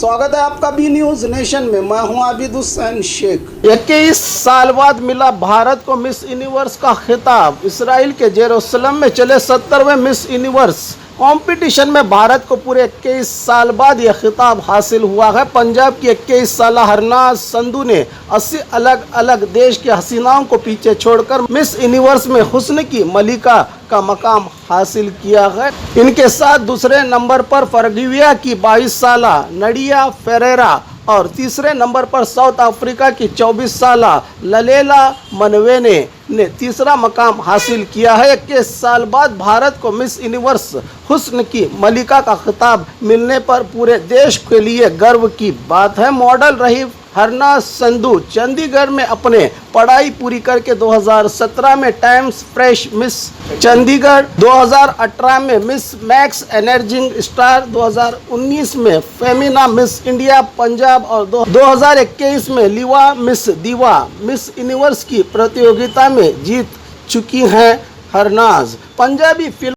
स्वागत है आपका बी न्यूज नेशन में। मैं हूं आबिद हुसैन शेख। 21 साल बाद मिला भारत को मिस यूनिवर्स का खिताब। इसराइल के जेरूसलम में चले 70वें मिस यूनिवर्स कंपटीशन में भारत को पूरे 21 साल बाद यह खिताब हासिल हुआ है। पंजाब की 21 साल हरनाज संधू ने 80 अलग अलग देश की हसीनाओं को पीछे छोड़कर मिस यूनिवर्स में हुस्न की मलिका का मकाम हासिल किया है। इनके साथ दूसरे नंबर पर फरगिविया की 22 साल नडिया फेरेरा और तीसरे नंबर पर साउथ अफ्रीका की 24 साल ललेला मनवेने ने तीसरा मकाम हासिल किया है। 21 साल बाद भारत को मिस यूनिवर्स हुस्न की मलिका का खिताब मिलने पर पूरे देश के लिए गर्व की बात है। मॉडल रही हरनाज संधू चंडीगढ़ में अपने पढ़ाई पूरी करके 2017 में टाइम्स फ्रेश मिस चंडीगढ़, 2018 में मिस मैक्स एनर्जिंग स्टार, 2019 में फेमिना मिस इंडिया पंजाब और 2021 में लीवा मिस दीवा मिस यूनिवर्स की प्रतियोगिता में जीत चुकी हैं Harnaaz. Punjabi film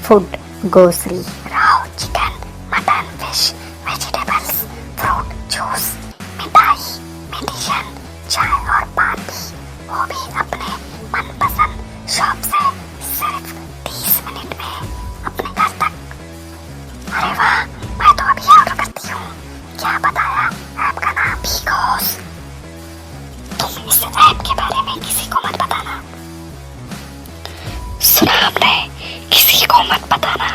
food, grocery, Rao, chicken, mutton, fish, vegetables, fruit, juice, मिठाई, मेडिसिन, चाय और पानी, वो भी अपने मनपसंद शॉप से सिर्फ 30 मिनट में अपने घर तक। अरे वाह, मैं तो अभी ऑर्डर करती हूँ। क्या बताया? ऐप का नाम बिगोस। तुम इस ऐप के बारे में किसी को मत बताना। सुना हमने? किसी को मत बताना।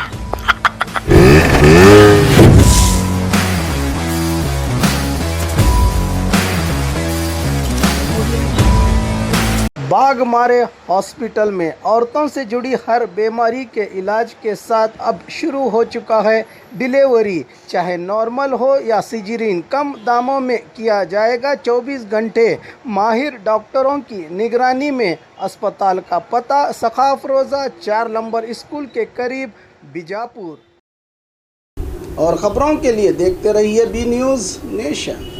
बाघ मारे हॉस्पिटल में औरतों से जुड़ी हर बीमारी के इलाज के साथ अब शुरू हो चुका है डिलीवरी। चाहे नॉर्मल हो या सिजेरियन, कम दामों में किया जाएगा। 24 घंटे माहिर डॉक्टरों की निगरानी में। अस्पताल का पता सखाफ रोज़ा 4 नंबर स्कूल के करीब, बीजापुर। और ख़बरों के लिए देखते रहिए बी न्यूज़ नेशन।